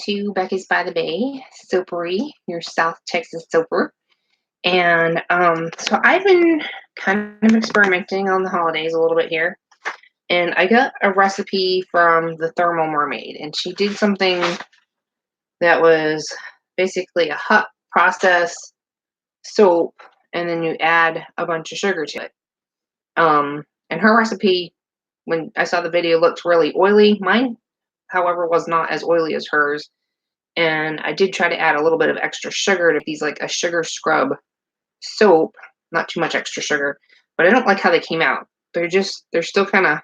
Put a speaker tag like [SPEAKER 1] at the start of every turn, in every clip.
[SPEAKER 1] to Beccas By The Bay Soapery, your South Texas soaper. And so I've been kind of experimenting on the holidays a little bit here. And I got a recipe from the Thermal Mermaid, and she did something that was basically a hot process soap, and then you add a bunch of sugar to it. And her recipe, when I saw the video, looked really oily. Mine, however, was not as oily as hers. And I did try to add a little bit of extra sugar to these, like a sugar scrub soap, not too much extra sugar, but I don't like how they came out. They're still kind of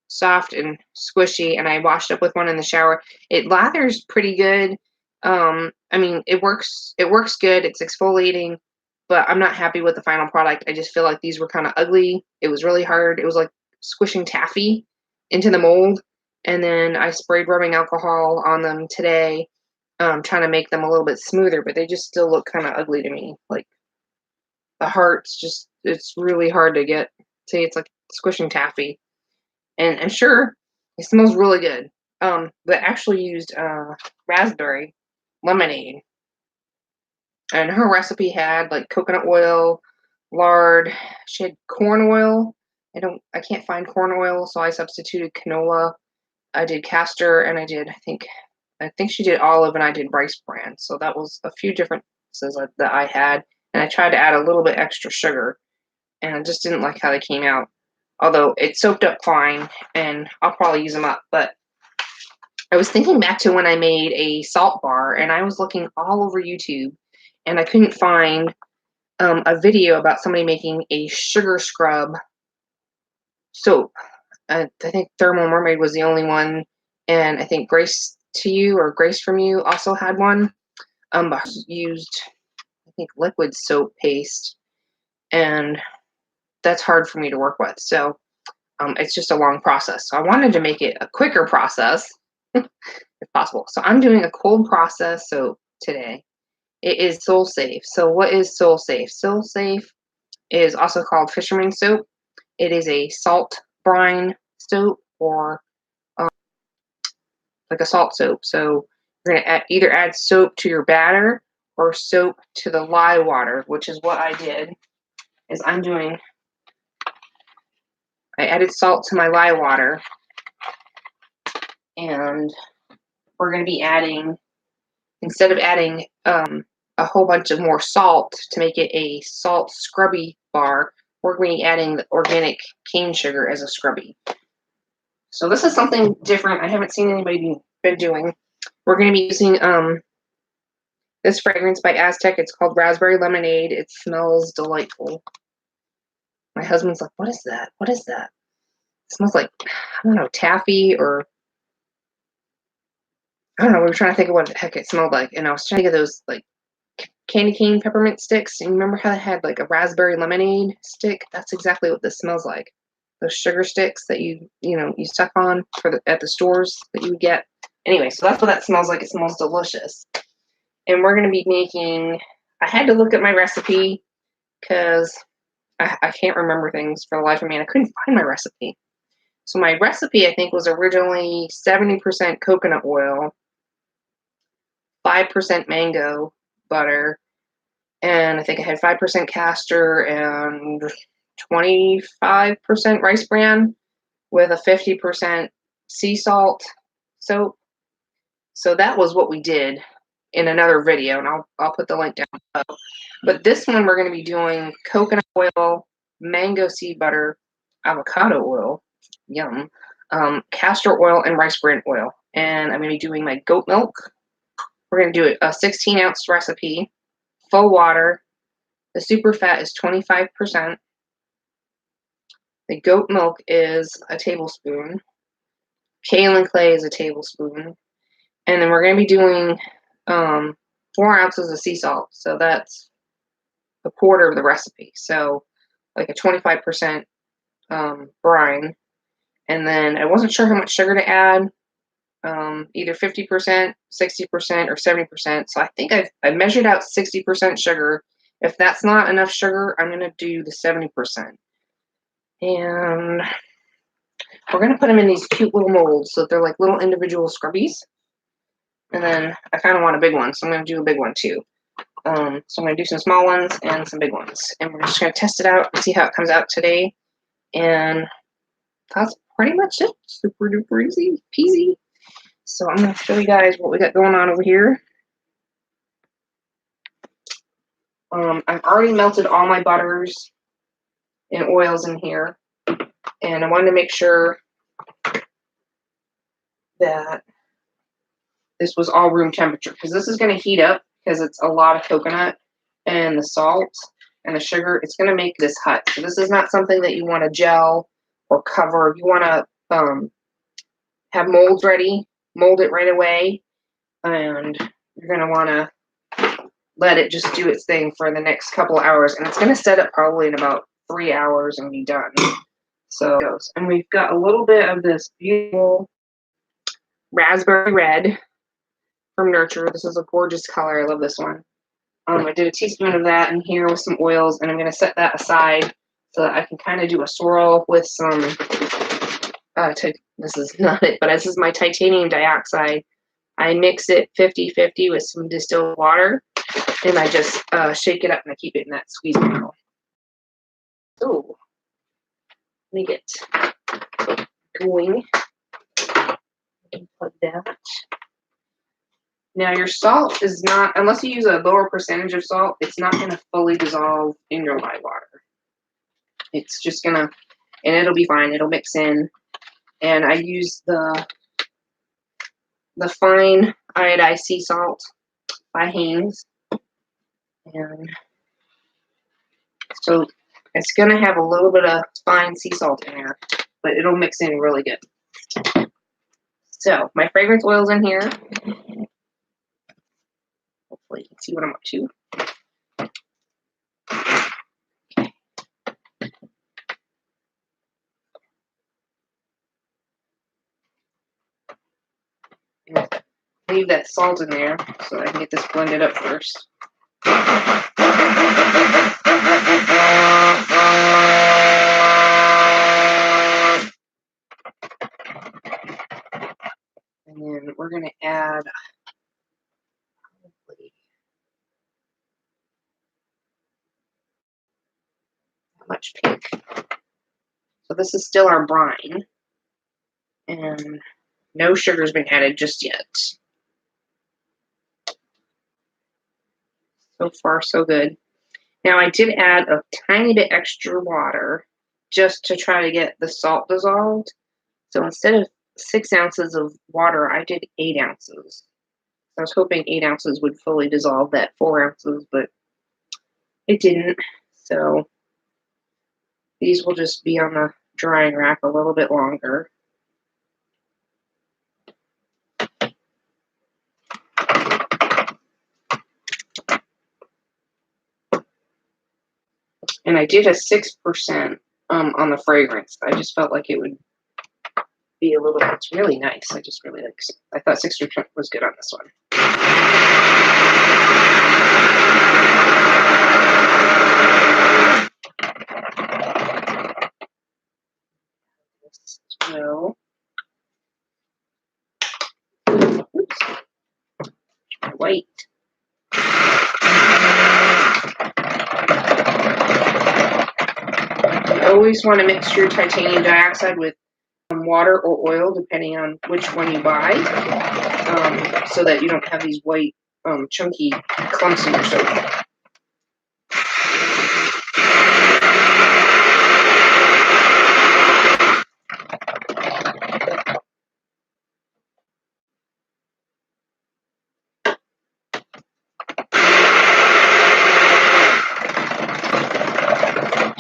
[SPEAKER 1] soft and squishy, and I washed up with one in the shower. It lathers pretty good. I mean, it works good. It's exfoliating, but I'm not happy with the final product. I just feel like these were kind of ugly. It was really hard. It was like squishing taffy into the mold. And then I sprayed rubbing alcohol on them today, trying to make them a little bit smoother, but they just still look kind of ugly to me. Like the hearts, it's really hard to get. See, it's like squishing taffy. And sure, it smells really good. But actually used raspberry lemonade. And her recipe had like coconut oil, lard. She had corn oil. I can't find corn oil, so I substituted canola. I did castor, and I think she did olive, and I did rice bran. So that was a few different that I had, and I tried to add a little bit extra sugar, and I just didn't like how they came out. Although it soaked up fine, and I'll probably use them up. But I was thinking back to when I made a salt bar, and I was looking all over YouTube, and I couldn't find a video about somebody making a sugar scrub soap. I think Thermal Mermaid was the only one, and I think Grace from You also had one. But used, I think, liquid soap paste, and that's hard for me to work with. So it's just a long process. So I wanted to make it a quicker process, if possible. So I'm doing a cold process soap today. It is Soleseife. So what is Soleseife? Soleseife is also called fisherman soap. It is a salt brine soap, or like a salt soap. So you're going to either add soap to your batter or soap to the lye water, which is what I did. I added salt to my lye water, and we're going to be adding, instead of adding a whole bunch of more salt to make it a salt scrubby bar, we're going to be adding the organic cane sugar as a scrubby. So this is something different. I haven't seen anybody been doing. We're going to be using this fragrance by Aztec. It's called Raspberry Lemonade. It smells delightful. My husband's like, "What is that? What is that?" It smells like, I don't know, taffy, or I don't know. We were trying to think of what the heck it smelled like, and I was trying to get those like candy cane peppermint sticks. And you remember how they had like a raspberry lemonade stick? That's exactly what this smells like. Those sugar sticks that you suck on at the stores that you would get. Anyway, so that's what that smells like. It smells delicious. And we're going to be making, I had to look at my recipe because I can't remember things for the life of me, and I couldn't find my recipe. So my recipe, I think, was originally 70% coconut oil, 5% mango butter, and I think I had 5% castor and 25% rice bran with a 50% sea salt soap. So that was what we did in another video, and I'll put the link down below. But this one we're going to be doing coconut oil, mango seed butter, avocado oil, yum, castor oil, and rice bran oil. And I'm going to be doing my goat milk. We're going to do a 16-ounce recipe, full water. The super fat is 25%. The goat milk is a tablespoon. Kaolin clay is a tablespoon. And then we're going to be doing 4 ounces of sea salt. So that's a quarter of the recipe. So like a 25% brine. And then I wasn't sure how much sugar to add. Either 50%, 60%, or 70%. So I think I measured out 60% sugar. If that's not enough sugar, I'm going to do the 70%. And we're going to put them in these cute little molds so that they're like little individual scrubbies. And then I kind of want a big one, so I'm going to do a big one too. So I'm going to do some small ones and some big ones. And we're just going to test it out and see how it comes out today. And that's pretty much it. Super duper easy peasy. So I'm going to show you guys what we got going on over here. I've already melted all my butters and oils in here. And I wanted to make sure that this was all room temperature, because this is going to heat up because it's a lot of coconut and the salt and the sugar. It's going to make this hot. So this is not something that you want to gel or cover. You want to have molds ready, mold it right away, and you're going to want to let it just do its thing for the next couple of hours. And it's going to set up probably in about 3 hours and be done. So, and we've got a little bit of this beautiful raspberry red from Nurture. This is a gorgeous color. I love this one. I did a teaspoon of that in here with some oils, and I'm going to set that aside so that I can kind of do a swirl with some, this is not it, but this is my titanium dioxide. I mix it 50-50 with some distilled water, and I just shake it up and I keep it in that squeeze bottle. So, let me get going. Plug that. Now your salt is not, unless you use a lower percentage of salt, it's not going to fully dissolve in your lye water. It's just going to, and it'll be fine. It'll mix in. And I use the fine iodized sea salt by Haynes. And so it's going to have a little bit of fine sea salt in there, but it'll mix in really good. So my fragrance oil's in here. Hopefully you can see what I'm up to. Leave that salt in there so I can get this blended up first. And then we're going to add probably not much pink. So this is still our brine. And no sugar's been added just yet. So far, so good. Now, I did add a tiny bit extra water just to try to get the salt dissolved. So instead of 6 ounces of water, I did 8 ounces. I was hoping 8 ounces would fully dissolve that 4 ounces, but it didn't. So these will just be on the drying rack a little bit longer. And I did a 6% on the fragrance. I just felt like it would be a little, it's really nice. I just really like, I thought 6% was good on this one. So, oops, white. You always want to mix your titanium dioxide with water or oil, depending on which one you buy, so that you don't have these white, chunky clumps in your soap.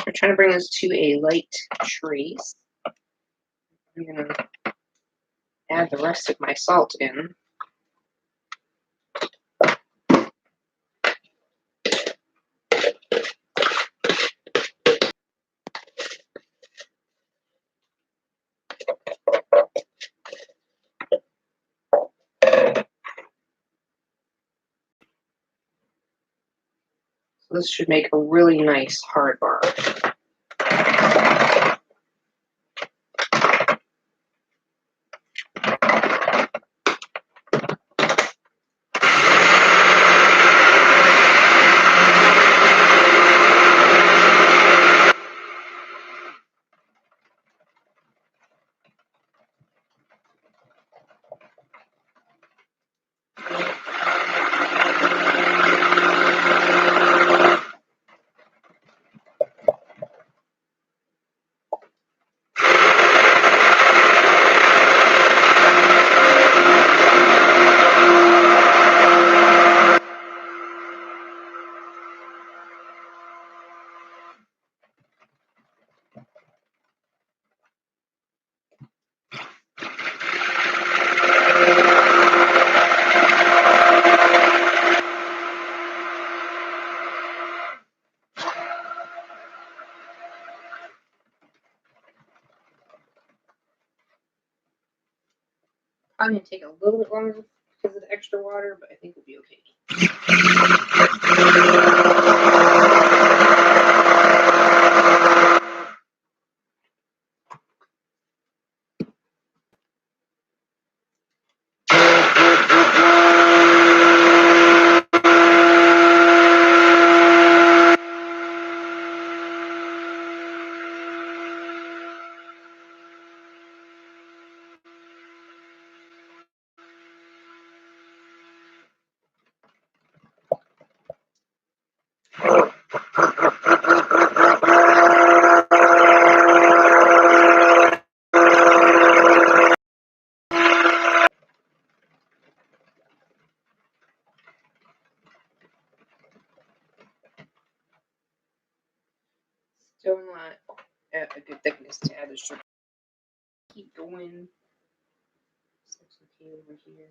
[SPEAKER 1] I'm trying to bring this to a light trace. I'm going to add the rest of my salt in. So this should make a really nice hard bar. probably going to take a little bit longer because of the extra water, but I think we'll be okay. Still not at a good thickness to add the sugar. Keep going. Looks okay over here.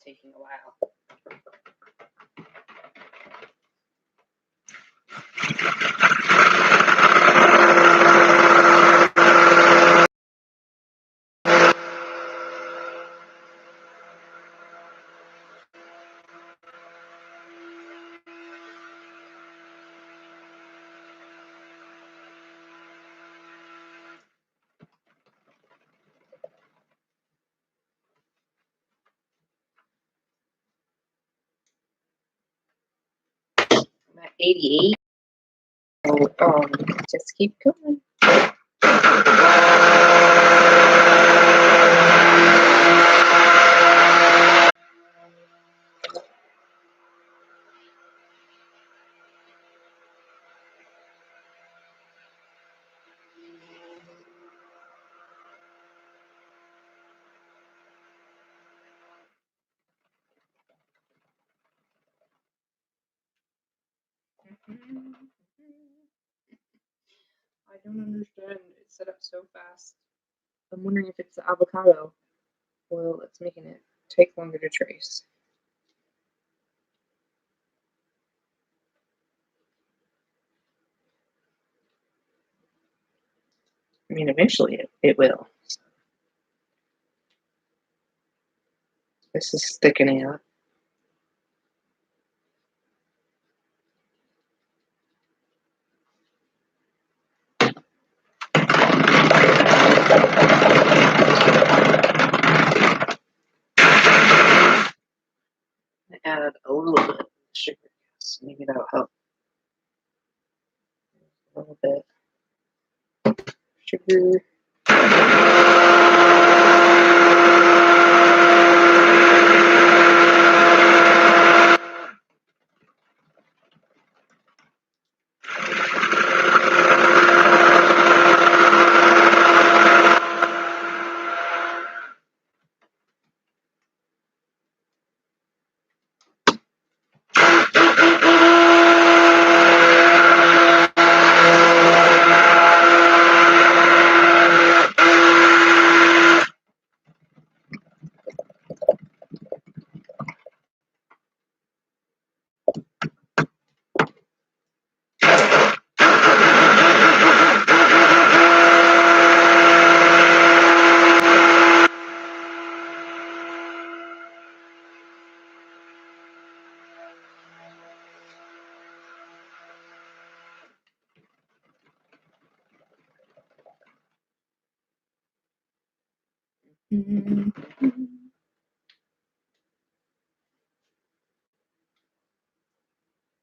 [SPEAKER 1] Taking a while. I'm at 88. So, just keep going. I don't understand. It's set up so fast. I'm wondering if it's the avocado oil that's making it take longer to trace. I mean, eventually it will. This is thickening up. Add a little bit of sugar. Yes, maybe that'll help. A little bit sugar.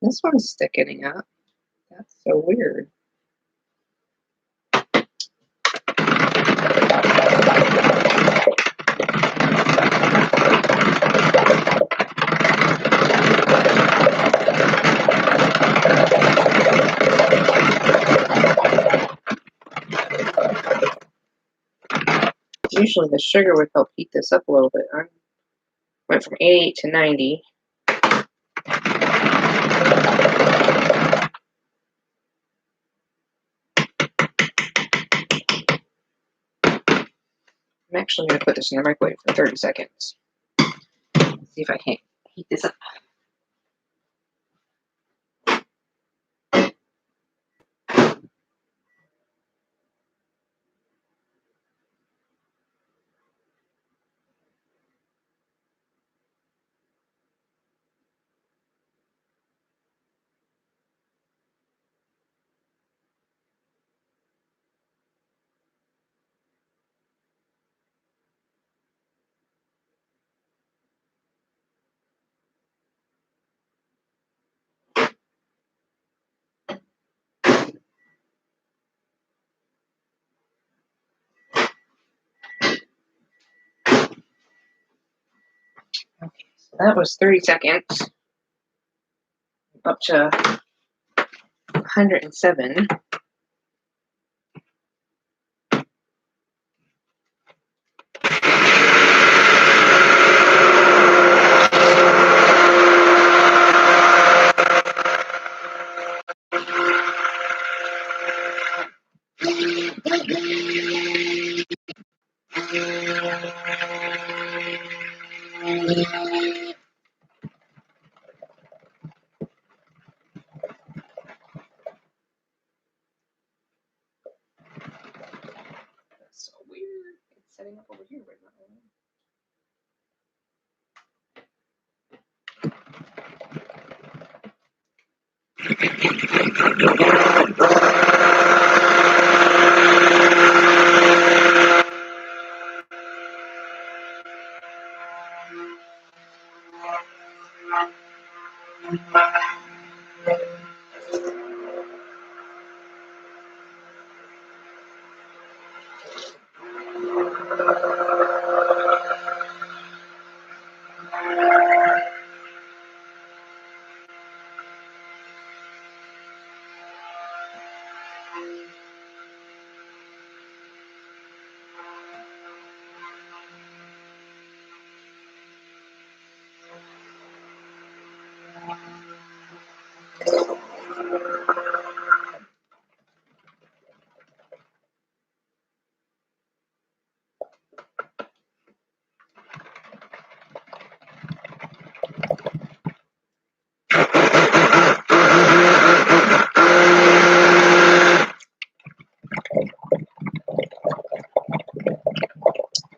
[SPEAKER 1] This one's thickening up. That's so weird. Usually the sugar would help heat this up a little bit. I went from 88 to 90. I'm actually going to put this in the microwave for 30 seconds. See if I can't heat this up. Okay, so that was 30 seconds. Up to 107. That's so weird. It's setting up over here right now.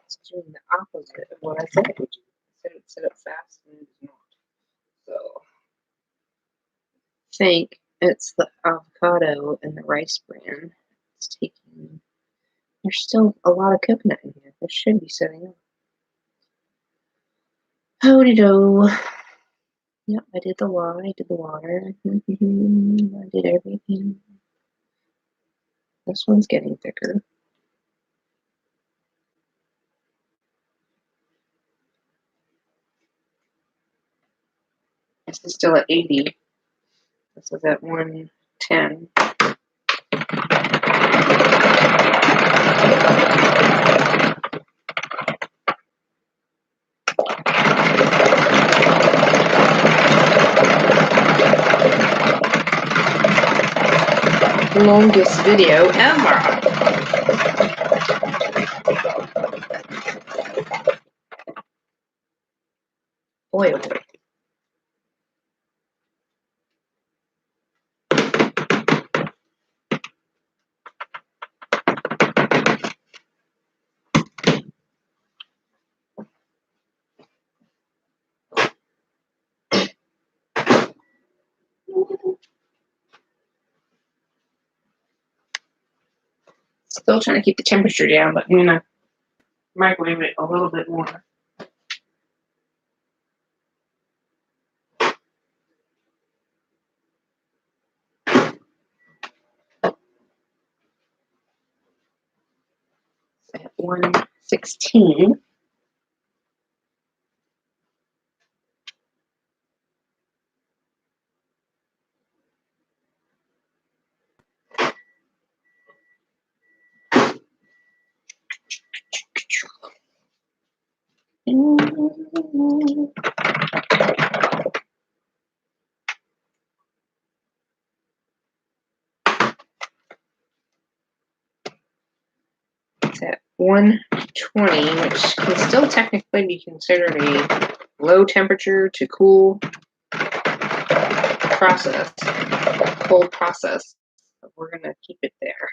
[SPEAKER 1] It's doing the opposite of what I said it would do. I said it would set up fast and it's not. So I think it's the avocado and the rice bran. It's taking, there's still a lot of coconut in here. This should be setting up. Ho-de-do. Yep, I did the water. I did the water. I did everything. This one's getting thicker. This is still at 80. This is at 110. Longest video ever. Boy, oh boy. Still trying to keep the temperature down, but I'm gonna microwave it a little bit more. 116. It's at 120, which can still technically be considered a low temperature to cool process, cold process. But we're going to keep it there.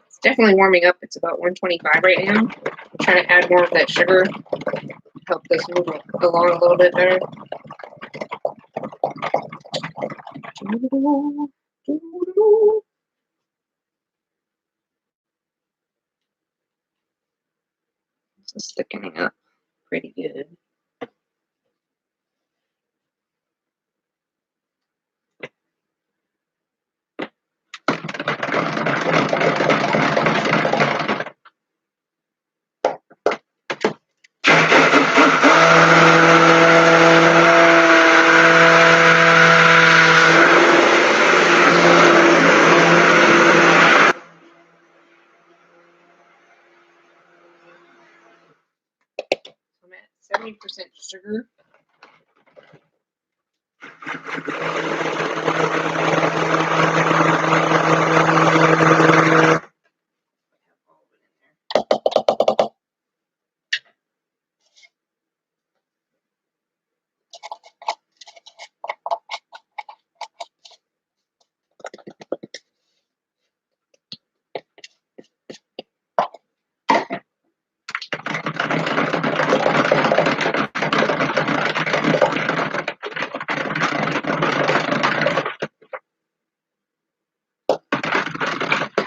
[SPEAKER 1] It's definitely warming up. It's about 125 right now. I'm trying to add more of that sugar to help this move along a little bit better. This is thickening up pretty good. I'm at 70% sugar.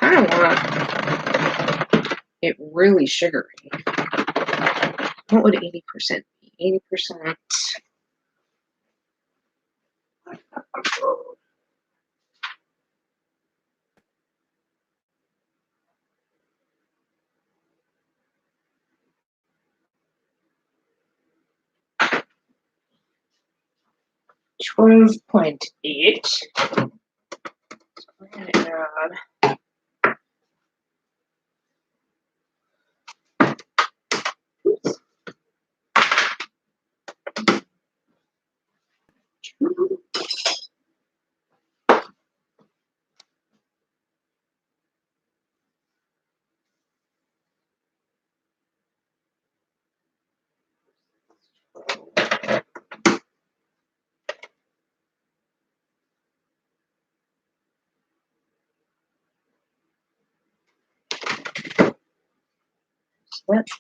[SPEAKER 1] I don't want it really sugary. What would 80% be? 80%. 12.8. So we're going to add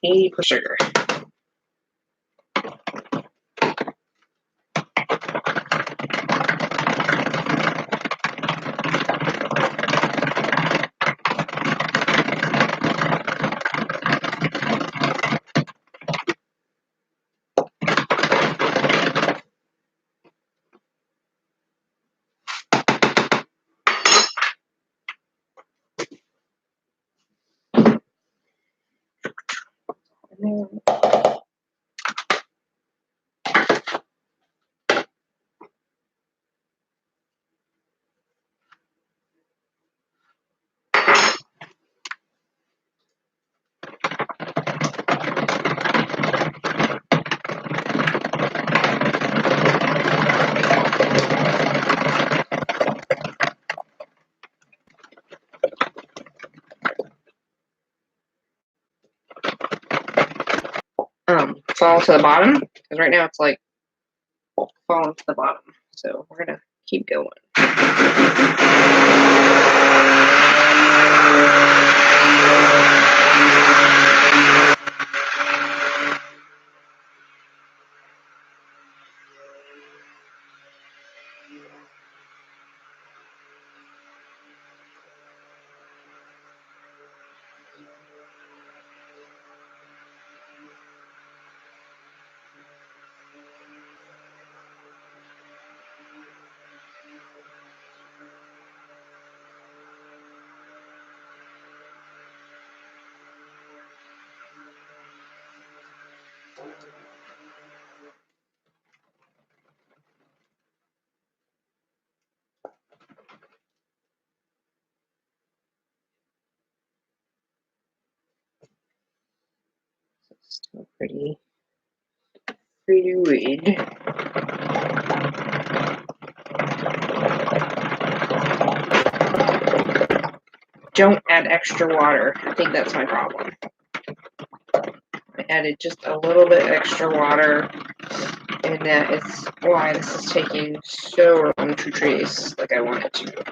[SPEAKER 1] 80% sugar. fall to the bottom, because right now it's like falling to the bottom. So we're gonna keep going. Still pretty fluid. Don't add extra water. I think that's my problem. I added just a little bit extra water, and that is why this is taking so long to trace like I want it to.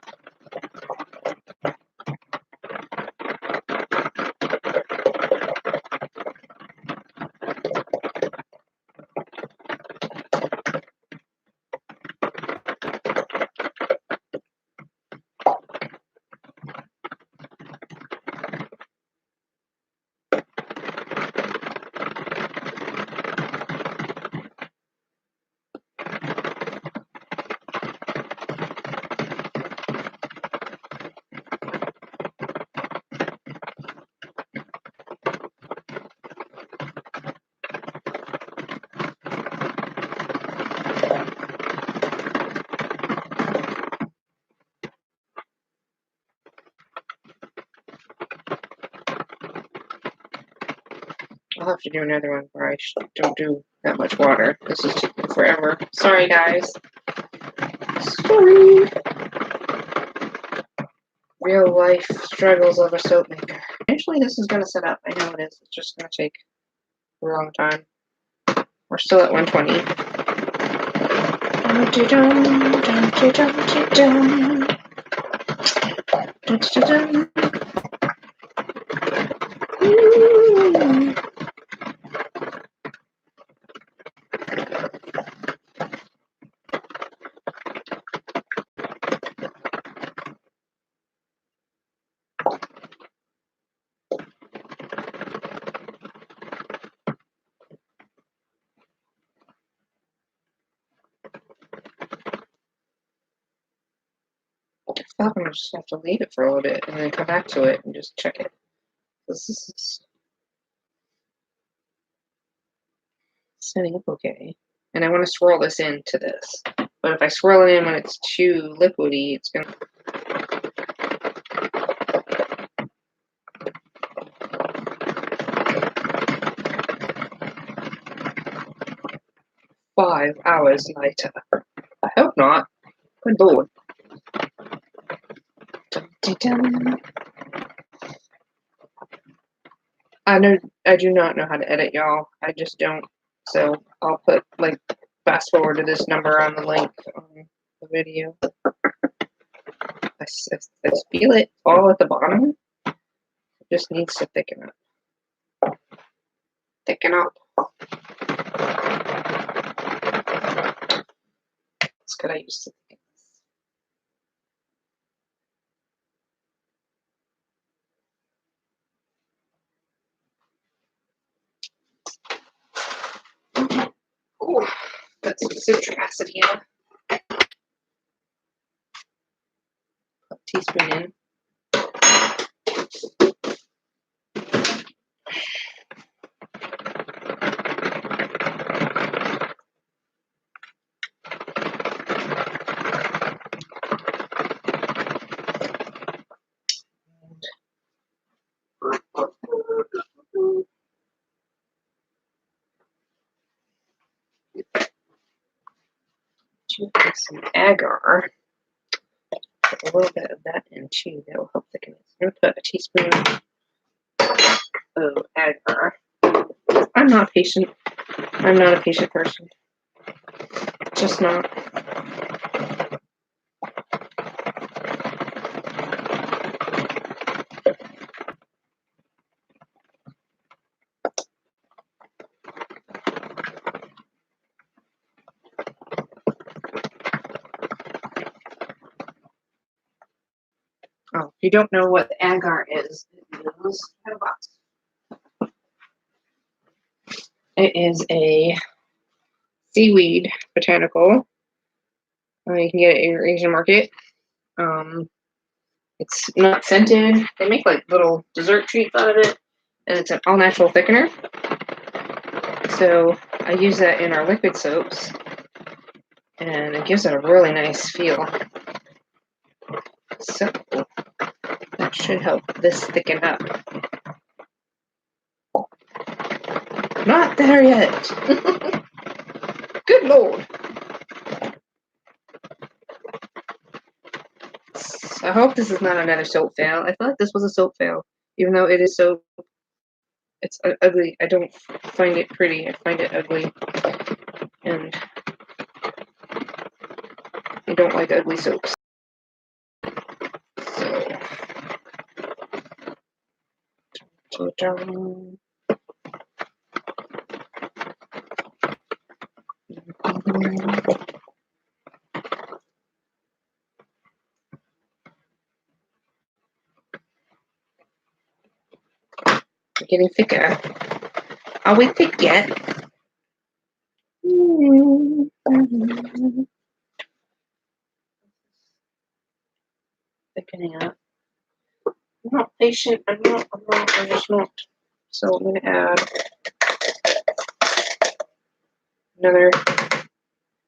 [SPEAKER 1] I'll have to do another one where I don't do that much water. This is taking forever. Sorry, guys. Sorry. Real life struggles of a soap maker. Eventually this is going to set up. I know it is. It's just going to take a long time. We're still at 120. I'm gonna just have to leave it for a little bit and then come back to it and just check it. This is setting up okay. And I want to swirl this into this. But if I swirl it in when it's too liquidy, it's gonna five hours later. I hope not. Good lord. I do not know how to edit, y'all. I just don't. So I'll put like fast forward to this number on the link on the video. I feel it all at the bottom. It just needs to thicken up. Thicken up. That's good. I used to think. Ooh, got some citric acid here. Put a teaspoon in. should put some agar. Put a little bit of that in too. That will help thicken it. I'm going to put a teaspoon of agar. I'm not patient. I'm not a patient person. Just not. Oh, if you don't know what the agar is, it is a seaweed botanical. You can get it in your Asian market. It's not scented. They make like little dessert treats out of it, and it's an all-natural thickener. So I use that in our liquid soaps, and it gives it a really nice feel. So that should help this thicken up. Not there yet. Good Lord. I hope this is not another soap fail. I thought this was a soap fail, even though it is soap. It's ugly. I don't find it pretty. I find it ugly. And I don't like ugly soaps. So, getting thicker. Are we thick yet? Thickening up. I'm not patient. I'm just not. So I'm going to add another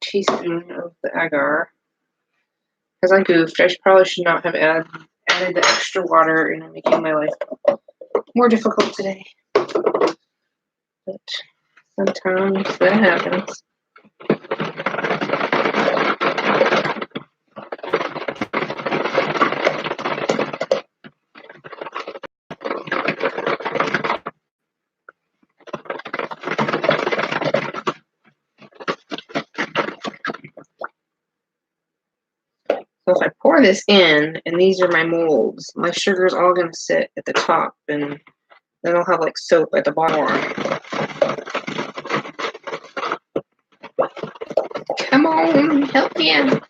[SPEAKER 1] teaspoon of the agar. Because I goofed. I probably should not have added the extra water and making my life more difficult today. But sometimes that happens. So if I pour this in, and these are my molds, my sugar is all going to sit at the top, and then I'll have like soap at the bottom. Come on, help me out.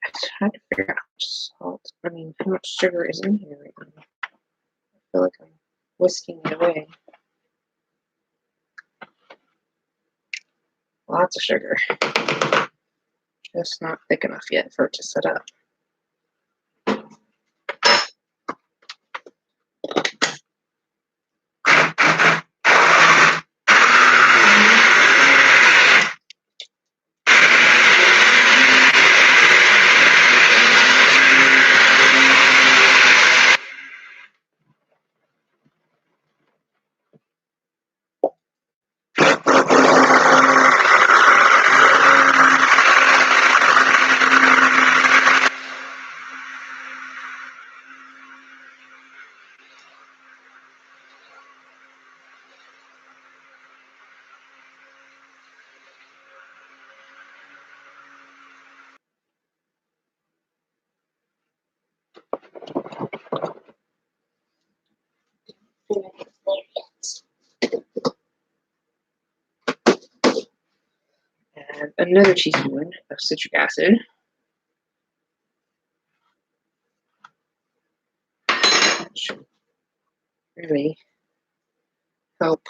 [SPEAKER 1] I'm trying to figure out how much sugar is in here right now. I feel like I'm whisking it away. Lots of sugar. Just not thick enough yet for it to set up. Add another teaspoon of citric acid. That should really help.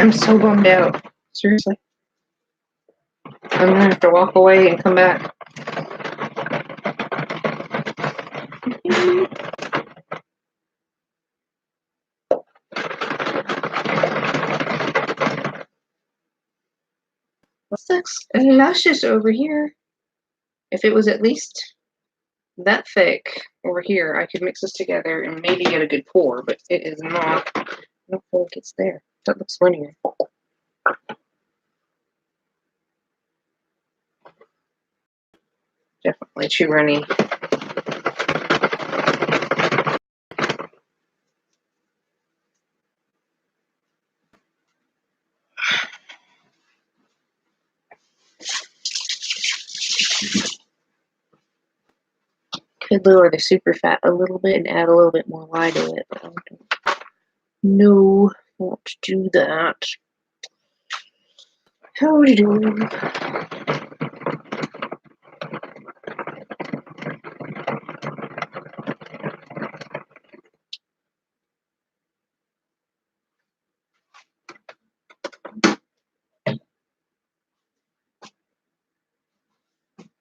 [SPEAKER 1] I'm so bummed out. Seriously. I'm gonna have to walk away and come back. What's that luscious over here? If it was at least that thick over here, I could mix this together and maybe get a good pour, but it is not. I don't feel like it's there. That looks linear. Definitely too runny. Could lower the super fat a little bit and add a little bit more lye to it, but I don't know how to do that. How to do?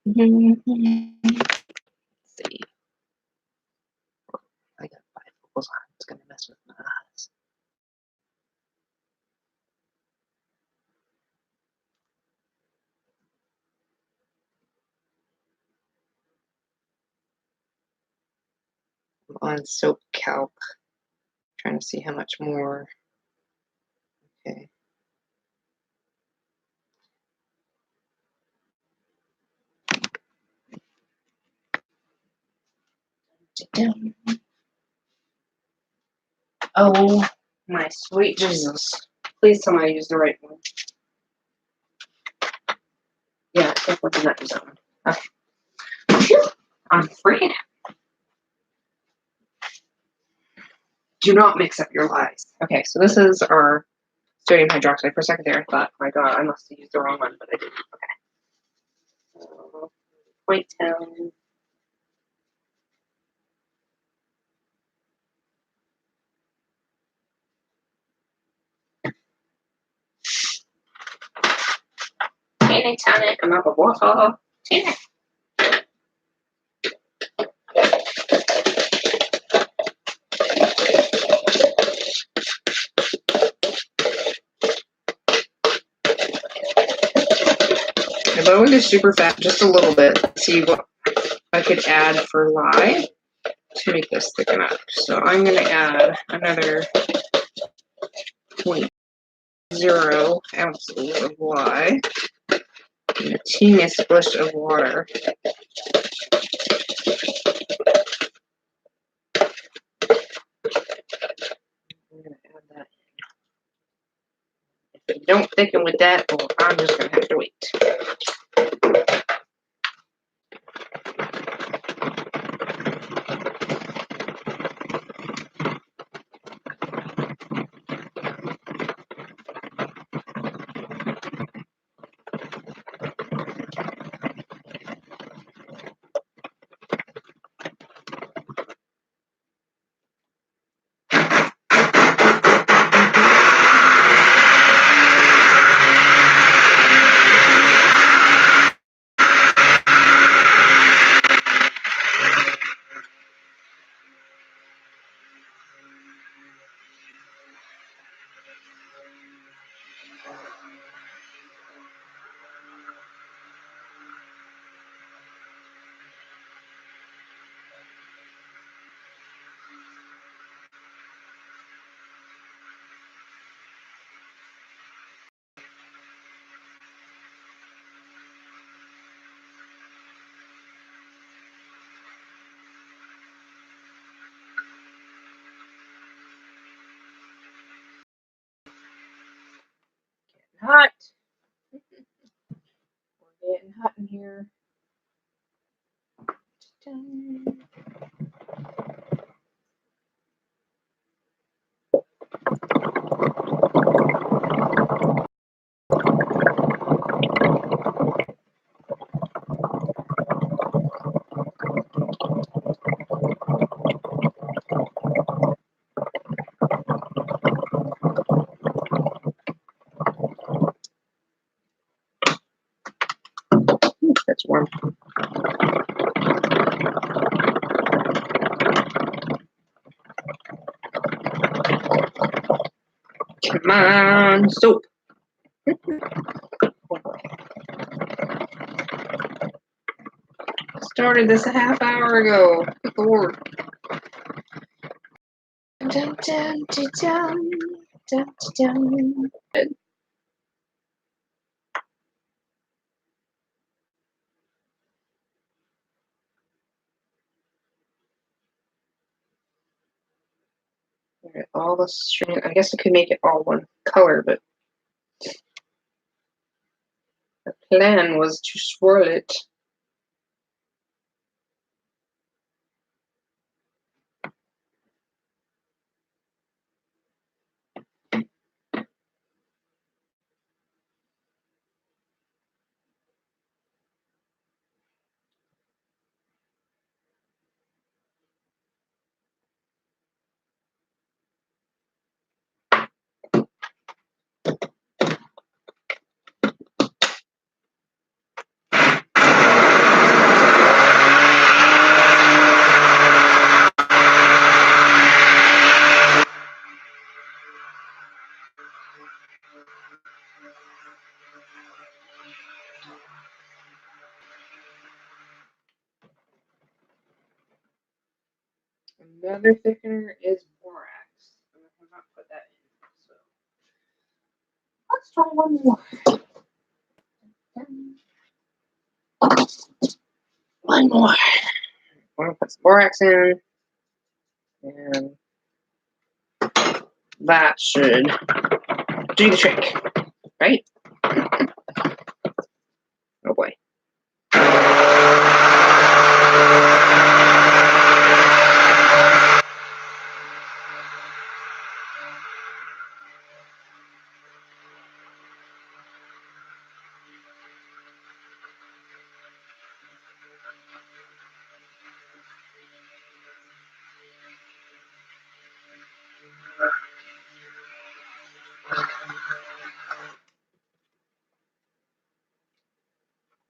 [SPEAKER 1] Let's see. I got bifocals on. It's gonna mess with my eyes. I'm on soap calc. Trying to see how much more. Okay. Oh my sweet Jesus. Please tell me I used the right one. Yeah, I did not use that one. Okay. Phew, I'm afraid. Do not mix up your lies. Okay, so this is our sodium hydroxide. For a second there, I thought, my God, I must have used the wrong one, but I didn't. Okay. 0.10. Tannic, tonic, amount of water. Tannic. I lowered the super fat just a little bit. See what I could add for lye to make this thicken up. So I'm going to add another 0.0 ounces of lye and a teeny splish of water. I'm going to add that in. If it don't thicken with that, well, I'm just going to have to wait. Hot. We're getting hot in here. warm. Come on, soap. Started this a half hour ago. Good Lord. Dum, dum, dum, dum, dum, dum. All the string. I guess I could make it all one color, but the plan was to swirl it. Another thickener is Borax. I have not put that in, so let's try one more. One more. I'm gonna put some Borax in, and that should do the trick, right? Oh boy.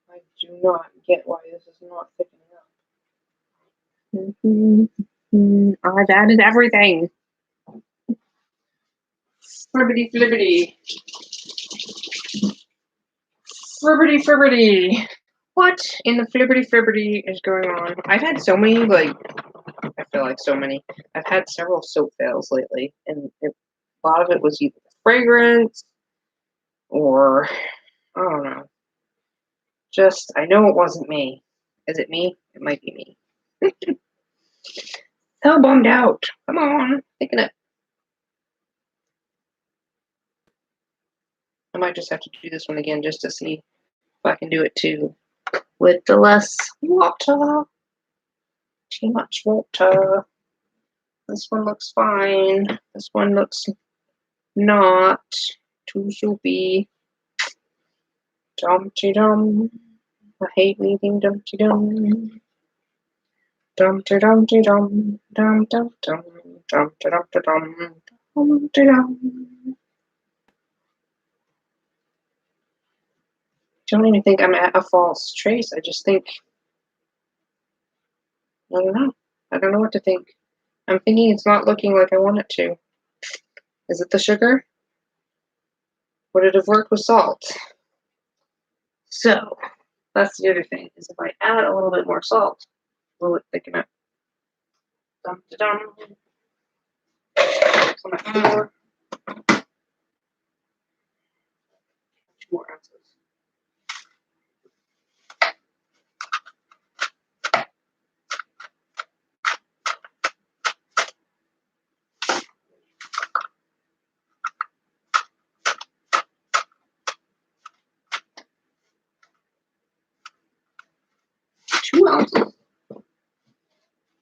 [SPEAKER 1] I do not get why this is not thickening up. I've added everything. Fribbity flibbity. Fribbity fribbity. What in the flibbity fribbity is going on? I've had so many, like, I feel like so many. I've had several soap fails lately, and a lot of it was either the fragrance or, I don't know. Just, I know it wasn't me. Is it me? It might be me. So bummed out. Come on, thicken it. I might just have to do this one again just to see if I can do it too. With the less water. Too much water. This one looks fine. This one looks not too soapy. Dumpty dum. I hate leaving dumpty dum. Dumpty dumpty dum. Dum dum dum. Dumpty dumpty dum. Dumpty dum. I don't even think I'm at a false trace. I just think, I don't know. I don't know what to think. I'm thinking it's not looking like I want it to. Is it the sugar? Would it have worked with salt? So, that's the other thing, is if I add a little bit more salt, will it thicken up? Dum da dum. So much more. 2 more ounces. Two ounces.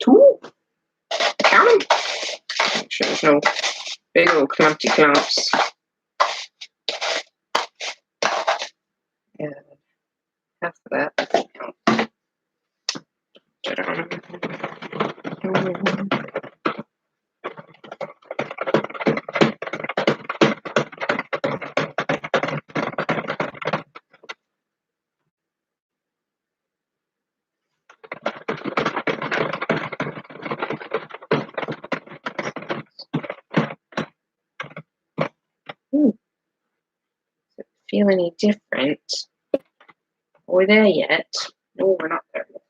[SPEAKER 1] 2? Count them. Make sure there's no big old clumpy clumps. And half of that I can count. Ooh, does it feel any different? Are we there yet? No, we're not there yet.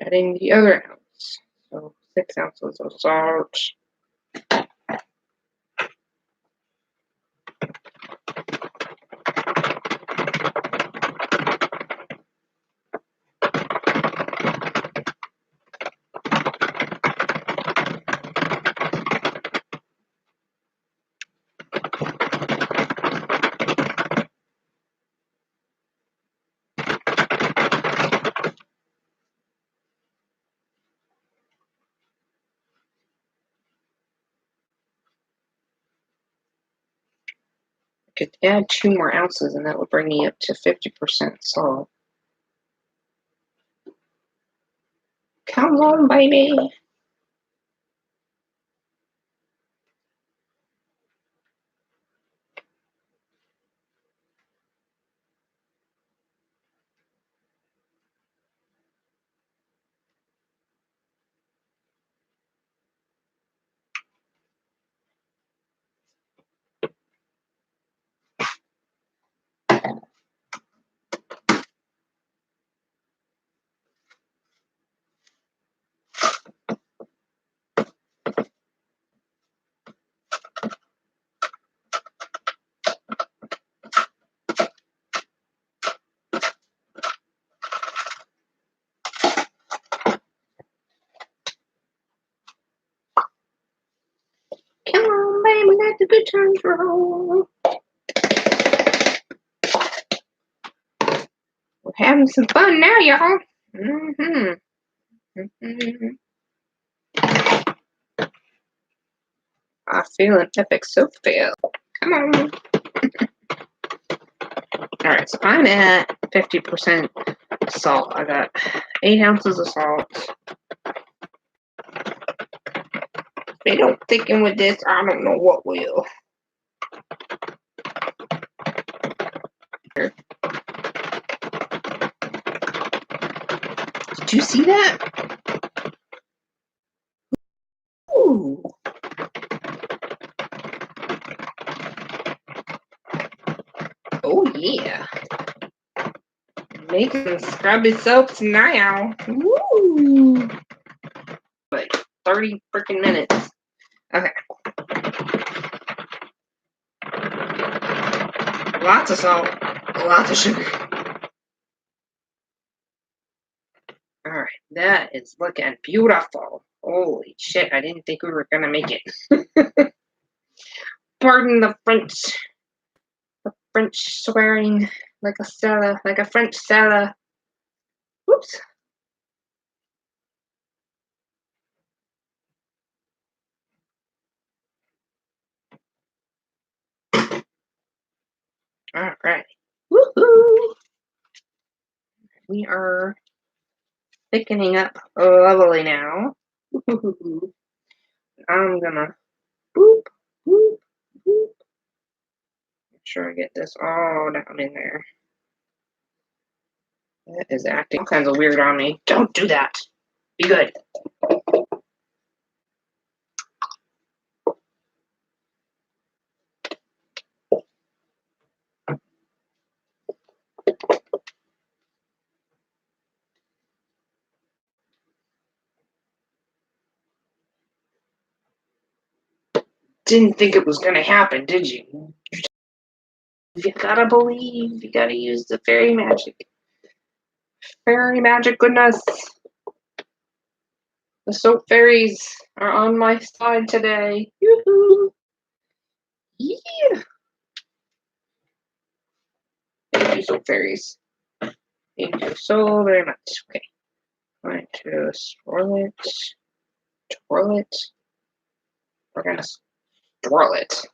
[SPEAKER 1] Adding the other ounce. So 6 ounces of salt. Could add 2 more ounces and that would bring me up to 50% salt. Come on, baby. Come on, baby, let the good times roll. We're having some fun now, y'all. I feel an epic soap fail. Come on. Alright, so I'm at 50% salt. I got 8 ounces of salt. If they don't thicken with this, I don't know what will. Did you see that? Ooh. Oh yeah. Making scrubby soaps now. Woo! Like 30 freaking minutes. Okay. Lots of salt. Lots of sugar. Alright, that is looking beautiful. Holy shit, I didn't think we were gonna make it. Pardon the French swearing like a French sailor. Whoops. Alright. Woohoo! We are thickening up lovely now. I'm gonna boop, boop, boop. Make sure I get this all down in there. That is acting all kinds of weird on me. Don't do that. Be good. Didn't think it was gonna happen, did you? You gotta believe. You gotta use the fairy magic. Fairy magic goodness. The soap fairies are on my side today. Yoo-hoo! Yeah! Thank you, soap fairies. Thank you so very much. Okay. Going to swirl it. Twirl it. We're gonna swirl it.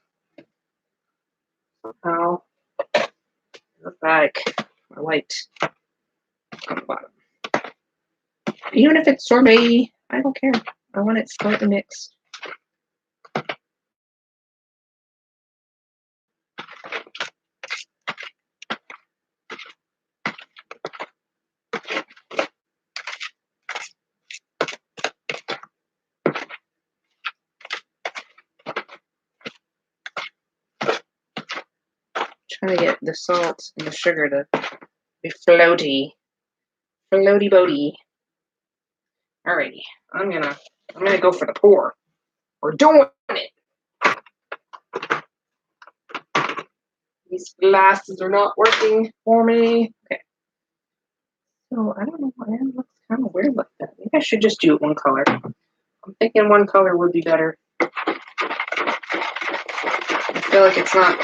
[SPEAKER 1] Somehow. Look like my white on the bottom. Even if it's sorbet, I don't care. I want it slightly mixed. to get the salt and the sugar to be floaty. Floaty boaty. Alrighty. I'm gonna go for the pour. We're doing it. These glasses are not working for me. Okay. So I don't know why it looks kind of weird like that. Maybe I should just do it one color. I'm thinking one color would be better. I feel like it's not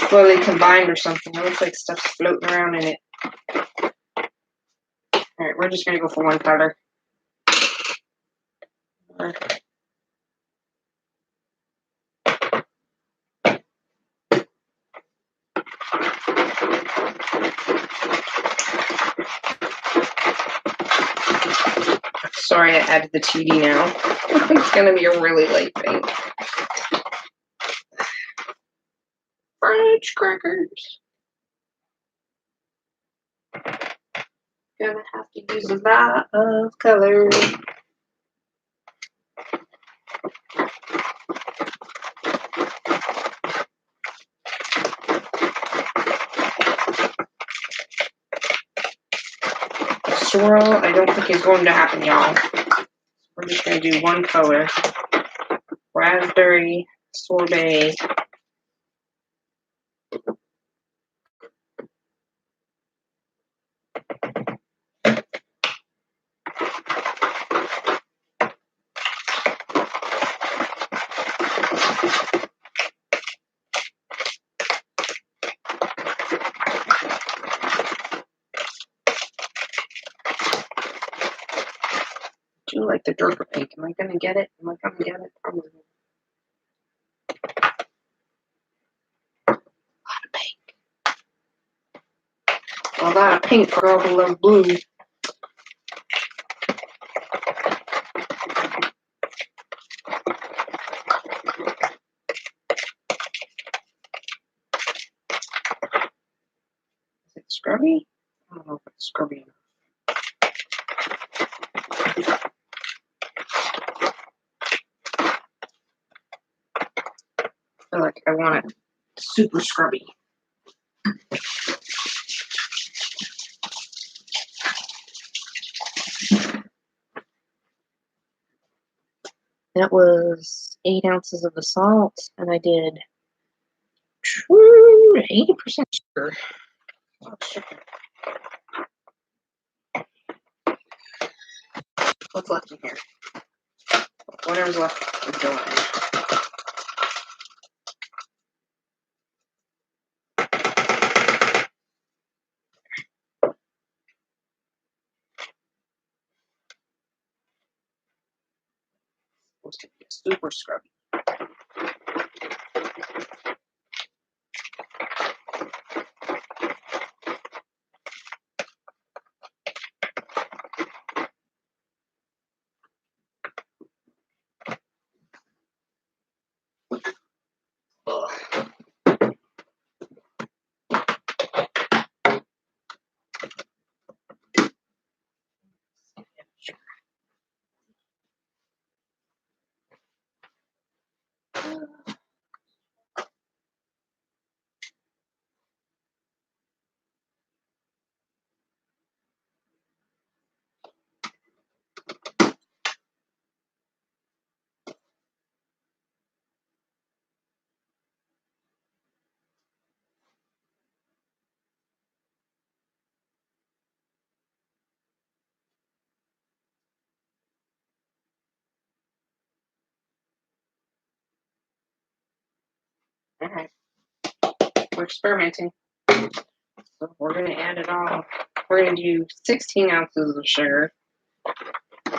[SPEAKER 1] fully combined or something. It looks like stuff's floating around in it. Alright, we're just gonna go for one color. Sorry, I added the TD now. It's gonna be a really light paint. French crackers. Gonna have to use a lot of color. Swirl, I don't think is going to happen, y'all. We're just gonna do one color. Raspberry sorbet. I do like the darker pink. Am I gonna get it? Am I gonna get it? Probably. A lot of pink. A lot of pink for all who love blue. Is it scrubby? I don't know if it's scrubby enough. I feel like I want it super scrubby. That was 8 ounces of the salt, and I did 80% sugar. What's left in here? Whatever's left is going. Supposed to be super scrubby. Alright. We're experimenting. So we're going to add it all. We're going to do 16 ounces of sugar,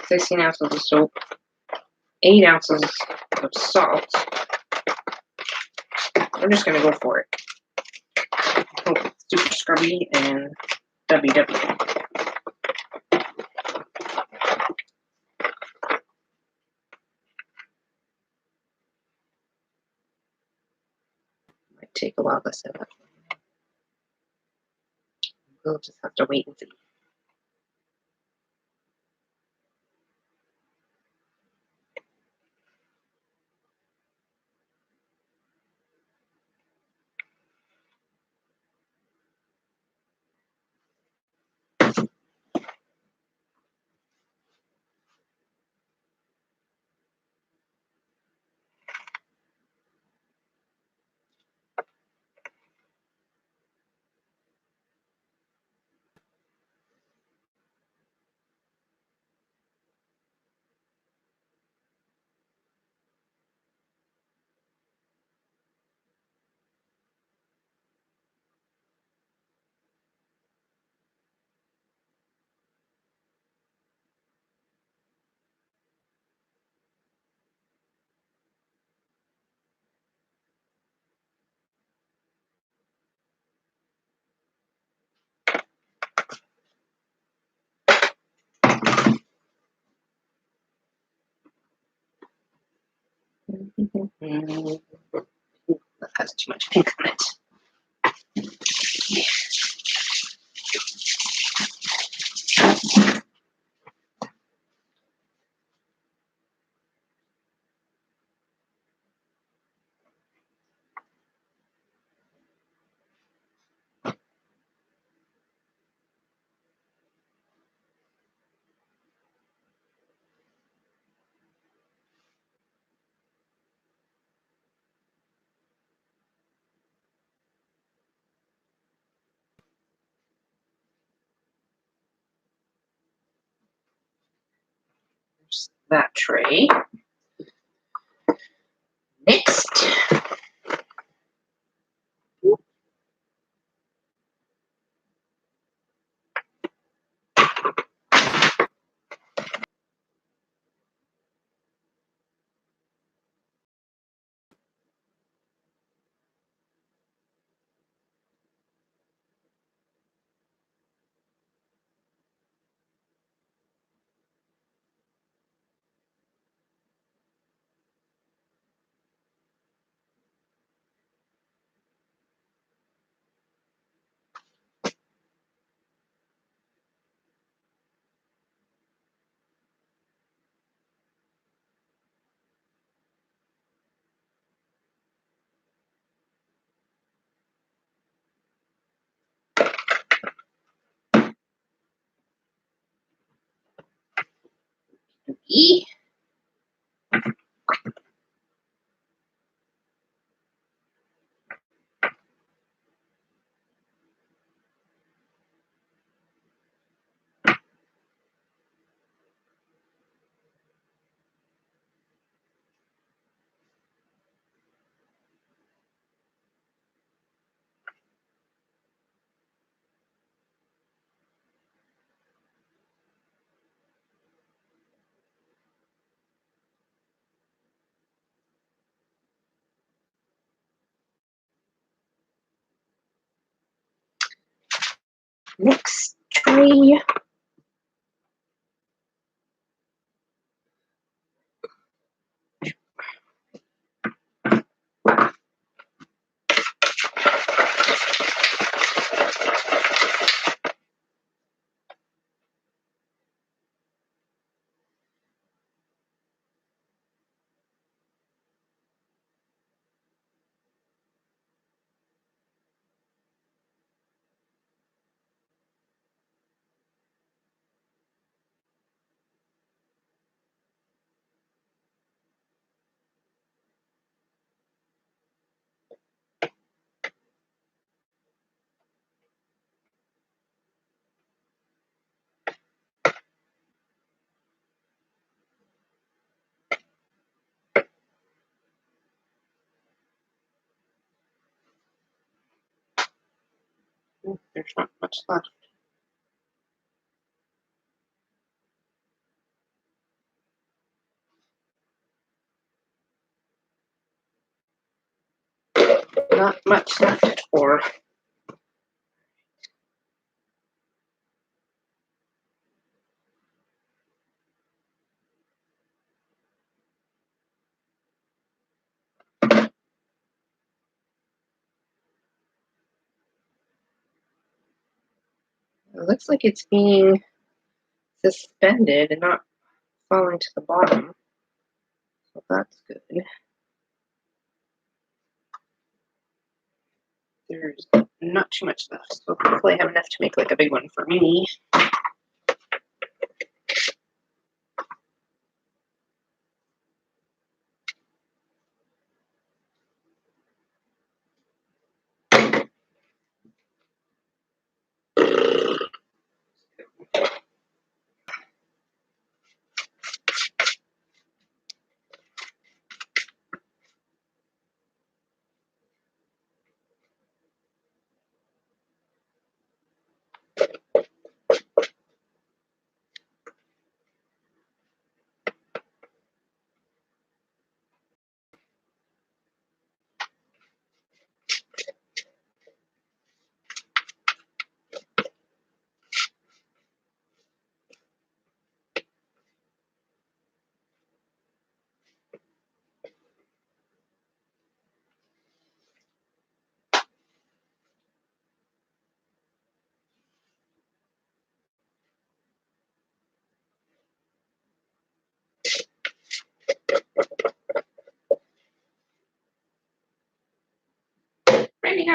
[SPEAKER 1] 16 ounces of soap, 8 ounces of salt. I'm just going to go for it. Oh, super scrubby and WW. Might take a while to set up. We'll just have to wait and see. That has too much pink on it. There's that tray. Next. E. Next tray. There's not much left. Not much left for. It looks like it's being suspended and not falling to the bottom. So that's good. There's not too much left, so hopefully I have enough to make like a big one for me.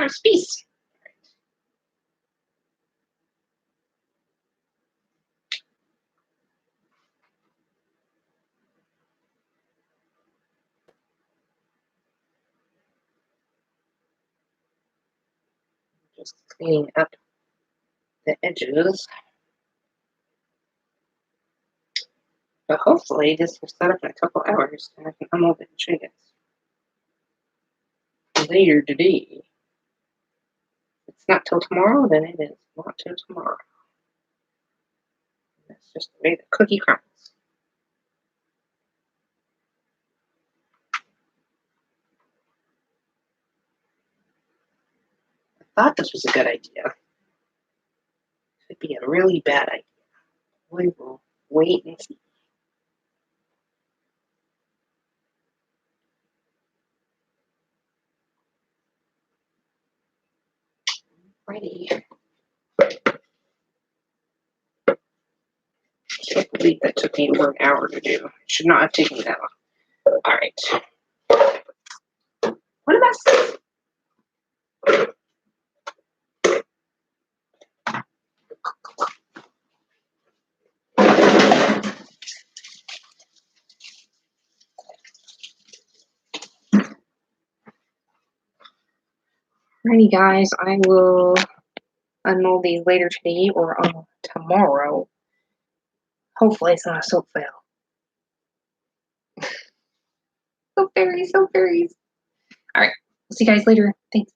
[SPEAKER 1] out of space. Just cleaning up the edges. But hopefully this will set up in a couple hours and I can unload it and show you guys later today. If it's not till tomorrow, then it is not till tomorrow. That's just the way the cookie crumbles. I thought this was a good idea. Could be a really bad idea. We will wait and see. Ready. Can't believe that took me over an hour to do. It should not have taken me that long. All right. What a mess. Alrighty, guys. I will unmold these later today or tomorrow. Hopefully, it's not a soap fail. Soap fairies, soap fairies. All right. See you guys later. Thanks.